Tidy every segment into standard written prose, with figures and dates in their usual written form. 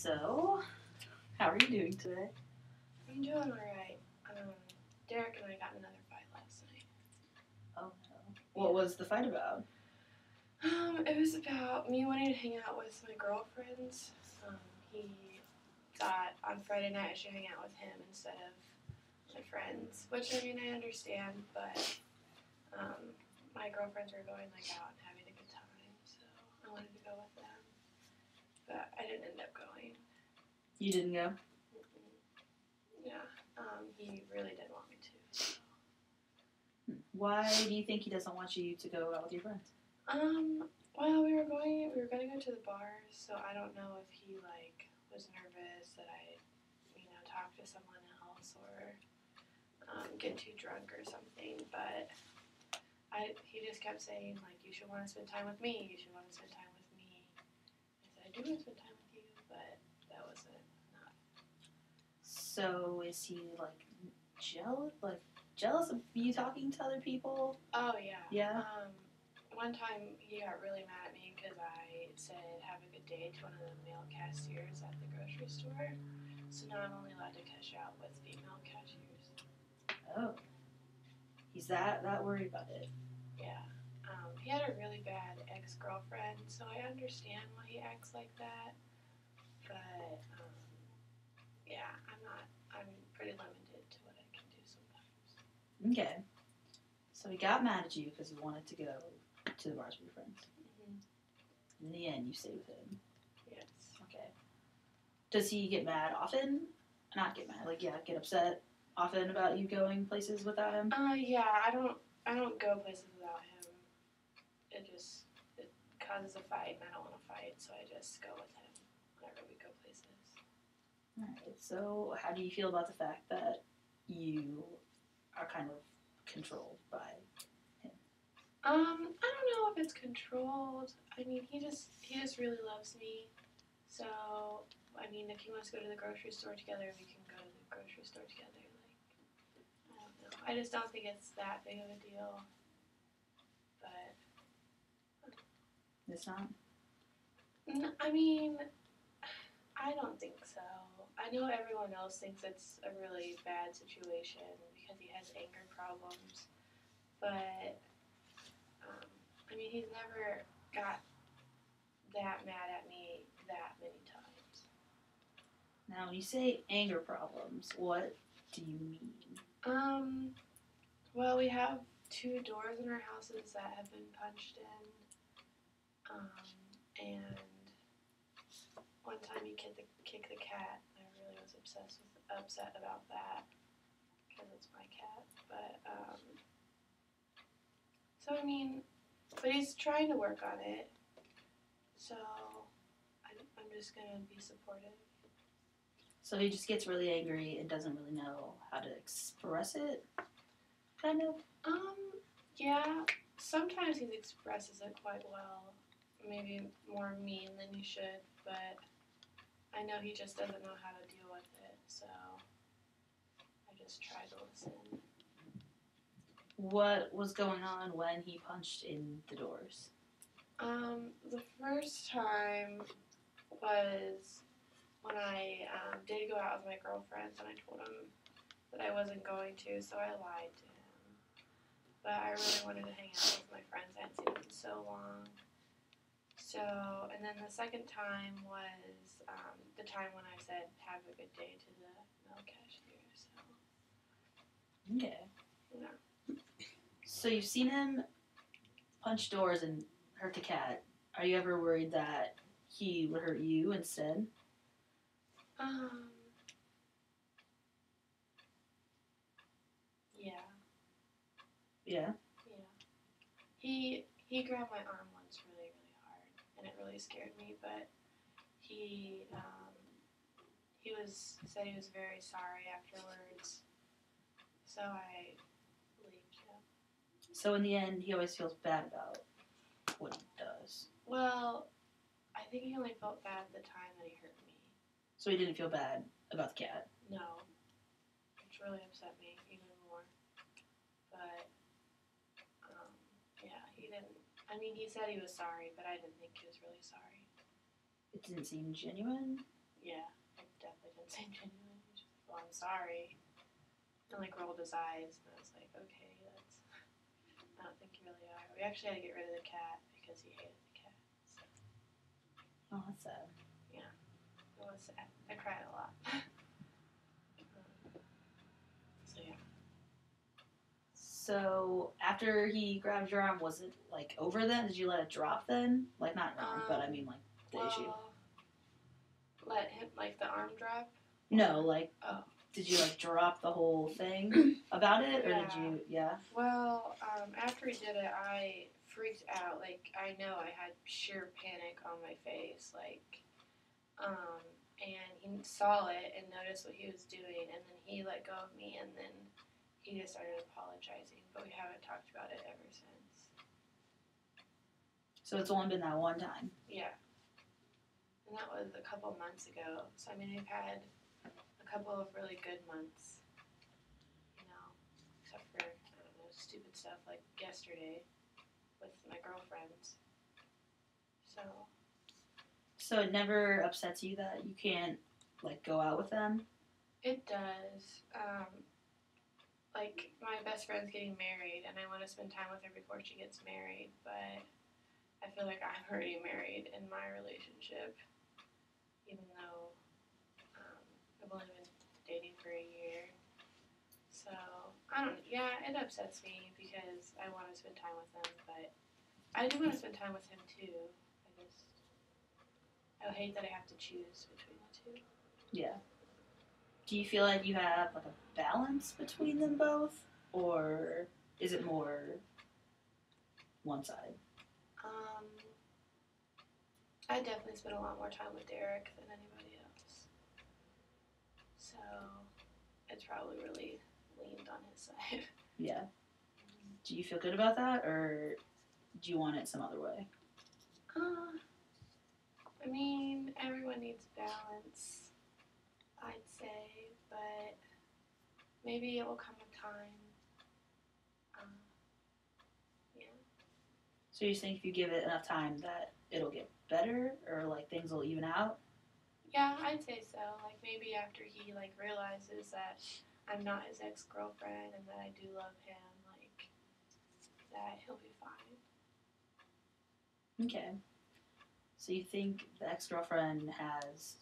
So, how are you doing today? I'm doing alright. Derek and I got in another fight last night. Oh no. What was the fight about? It was about me wanting to hang out with my girlfriends. He thought on Friday night I should hang out with him instead of my friends, which I mean I understand, but my girlfriends were going out and having a good time, so I wanted to go with them, but I didn't end up going. You didn't go? Yeah, he really didn't want me to. So. Why do you think he doesn't want you to go out with your friends? Well, we were gonna go to the bars, so I don't know if he was nervous that I, talk to someone else or get too drunk or something. But he just kept saying you should want to spend time with me. You should want to spend time with me. I said I do want to spend time with you, but that wasn't enough. So is he jealous of you talking to other people? Oh yeah. Yeah. One time he got really mad at me because I said have a good day to one of the male cashiers at the grocery store. So now I'm only allowed to cash out with female cashiers. Oh. He's that worried about it. Yeah. He had a really bad ex-girlfriend, so I understand why he acts like that. But yeah, I'm pretty limited to what I can do sometimes. Okay. So he got mad at you because he wanted to go to the bars with your friends. Mm-hmm. In the end, you stayed with him. Yes. Okay. Does he get mad often? Not get mad, get upset often about you going places without him? Yeah, I don't go places without him. It causes a fight, and I don't want to fight, so I just go with him whenever we go places. Alright, so how do you feel about the fact that you are kind of controlled by him? I don't know if it's controlled. I mean, he just really loves me. So, I mean, if he wants to go to the grocery store together, we can go to the grocery store together. I don't know. I just don't think it's that big of a deal. But It's not? I mean, I don't think so. I know everyone else thinks it's a really bad situation because he has anger problems. But, I mean, he's never got that mad at me that many times. Now, when you say anger problems, what do you mean? Well, we have 2 doors in our houses that have been punched in. And one time he kicked the cat. I really was upset about that because it's my cat. But, so I mean, but he's trying to work on it. So I'm just going to be supportive. So he just gets really angry and doesn't really know how to express it? Kind of? Yeah. Sometimes he expresses it quite well. Maybe more mean than he should, but I know he just doesn't know how to deal with it, so I just try to listen. What was going on when he punched in the doors? The first time was when I did go out with my girlfriends and I told him that I wasn't going to, so I lied to him. But I really wanted to hang out with my friends. I hadn't seen them in so long. So, and then the second time was the time when I said, have a good day to the male cashier, so. Okay. Yeah. So you've seen him punch doors and hurt the cat. Are you ever worried that he would hurt you instead? Yeah. Yeah? Yeah. He grabbed my arm once really, really hard, and it really scared me, but he said he was very sorry afterwards, so I believed him. So in the end, he always feels bad about what he does. Well, I think he only felt bad the time that he hurt me. So he didn't feel bad about the cat? No. Which really upset me even more. But, yeah, he didn't. I mean, he said he was sorry, but I didn't think he was really sorry. It didn't seem genuine? yeah, I definitely didn't say genuine. He was just like, well, I'm sorry. And like rolled his eyes, and I was like, okay, I don't think you really are. We actually had to get rid of the cat because he hated the cat. So. Oh, that's sad. Yeah, it was sad. I cried a lot. So yeah. So after he grabbed your arm, was it like over then? Did you let it drop then? Like not your arm, but I mean like the issue. Let him like the arm drop. No, like did you like drop the whole thing about it, or did you? Yeah. Well, after he did it, I freaked out. Like I know I had sheer panic on my face. Like, and he saw it and noticed what he was doing, and then he let go of me, and then he just started apologizing. But we haven't talked about it ever since. So it's only been that one time. Yeah. And that was a couple months ago. So I mean, we've had a couple of really good months. You know, except for I don't know, stupid stuff like yesterday with my girlfriends. So it never upsets you that you can't like go out with them? It does. Like my best friend's getting married, and I want to spend time with her before she gets married, but I feel like I'm already married in my relationship, even though I've only been dating for a year. So it upsets me because I want to spend time with them, but I do want to spend time with him too. I hate that I have to choose between the two. Yeah. Do you feel like you have like a balance between them both, or is it more one side? I definitely spend a lot more time with Derek than anybody else, so it's probably really leaned on his side. Yeah. Do you feel good about that, or do you want it some other way? I mean, everyone needs balance, I'd say, but maybe it will come a time. Yeah. So you think if you give it enough time that it'll get better, or like things will even out? Yeah, I'd say so. Like maybe after he like realizes that I'm not his ex-girlfriend and that I do love him, like that he'll be fine. Okay. So you think the ex-girlfriend has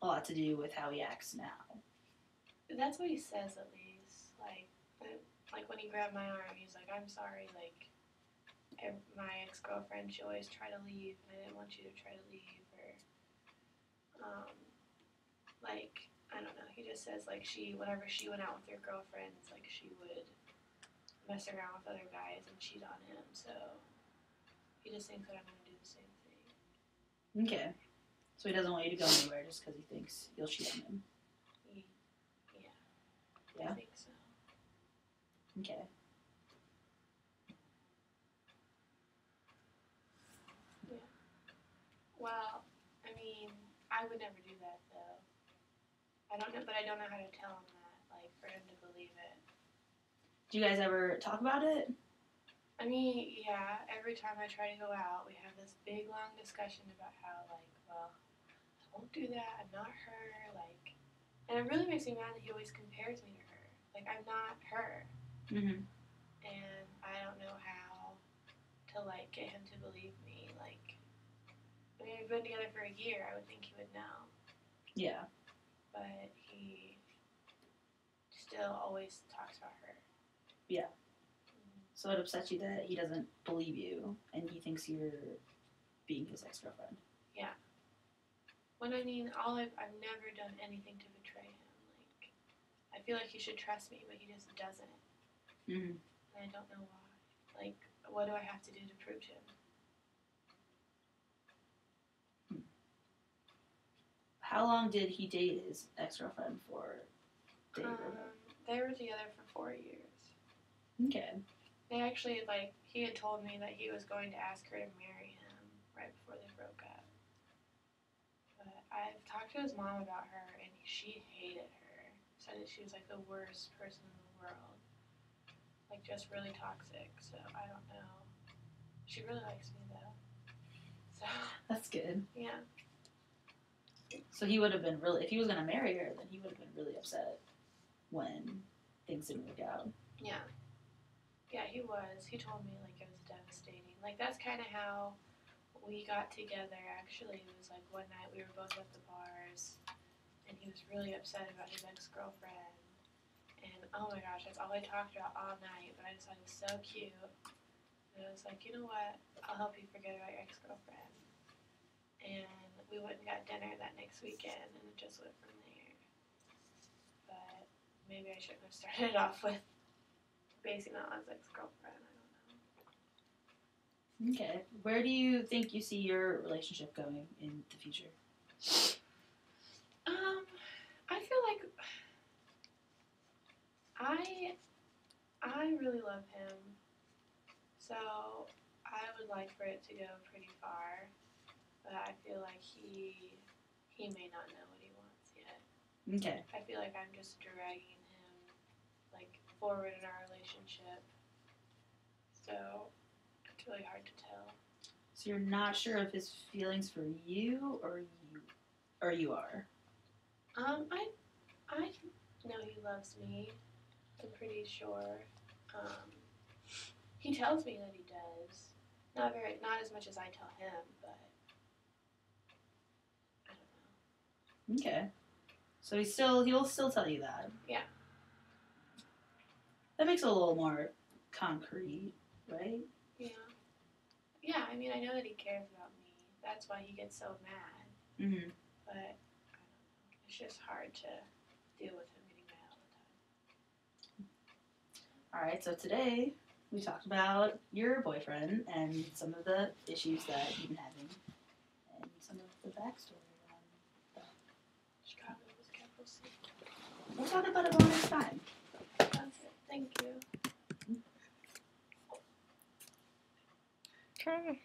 a lot to do with how he acts now? That's what he says, at least. Like when he grabbed my arm, he's like, "I'm sorry. Like, my ex-girlfriend, she always tried to leave, and I didn't want you to try to leave." Or, like I don't know. He just says like whenever she went out with her girlfriends, like she would mess around with other guys and cheat on him. So he just thinks that I'm gonna do the same thing. Okay. So he doesn't want you to go anywhere just because he thinks you'll cheat on him. Yeah. I think so. Okay. Yeah. Well, I mean, I would never do that though. I don't know, but I don't know how to tell him that, like, for him to believe it. Do you guys ever talk about it? I mean, yeah, every time I try to go out, we have this big, long discussion about how, like, well, I won't do that, I'm not her, like, and it really makes me mad that he always compares me to her. Like, I'm not her. Mm-hmm. And I don't know how to, like, get him to believe me. Like, I mean, we've been together for a year, I would think he would know. Yeah. But he still always talks about her. Yeah. So it upsets you that he doesn't believe you and he thinks you're being his ex-girlfriend. Yeah. When I mean, I've never done anything to betray him. Like, I feel like he should trust me, but he just doesn't. Mm-hmm. And I don't know why. Like, what do I have to do to prove to him? How long did he date his ex-girlfriend for? They were together for 4 years. Okay. They actually, like, he had told me that he was going to ask her to marry him right before they broke up. But I've talked to his mom about her, and she hated her. Said that she was, like, the worst person in the world. Like, just really toxic, so I don't know. She really likes me, though. So. That's good. Yeah. So he would have been really, if he was going to marry her, then he would have been really upset when things didn't work out. Yeah. Yeah, he was. He told me, like, it was devastating. Like, that's kind of how we got together, actually. It was, like, one night we were both at the bars, and he was really upset about his ex-girlfriend. And, oh my gosh, that's all I talked about all night, but I just thought it was so cute. And I was like, you know what? I'll help you forget about your ex-girlfriend. And we went and got dinner that next weekend, and it just went from there. But maybe I shouldn't have started it off with basing it on his ex-girlfriend. I don't know. Okay. Where do you think you see your relationship going in the future? I feel like I really love him, so I would like for it to go pretty far, but I feel like he may not know what he wants yet. Okay. I feel like I'm just dragging him, like, forward in our relationship, so it's really hard to tell. So you're not sure of his feelings for you, or you are? I know he loves me. I'm pretty sure. He tells me that he does. Not as much as I tell him, but I don't know. Okay. So he'll still tell you that. Yeah. That makes it a little more concrete, right? Yeah. Yeah, I mean, I know that he cares about me. That's why he gets so mad. Mm-hmm. But, I don't know. It's just hard to deal with him getting mad all the time. All right. So today we talked about your boyfriend and some of the issues that you've been having, and some of the backstory on that. Chicago was capital C. We'll talk about it one next time. That's it. Thank you. Okay.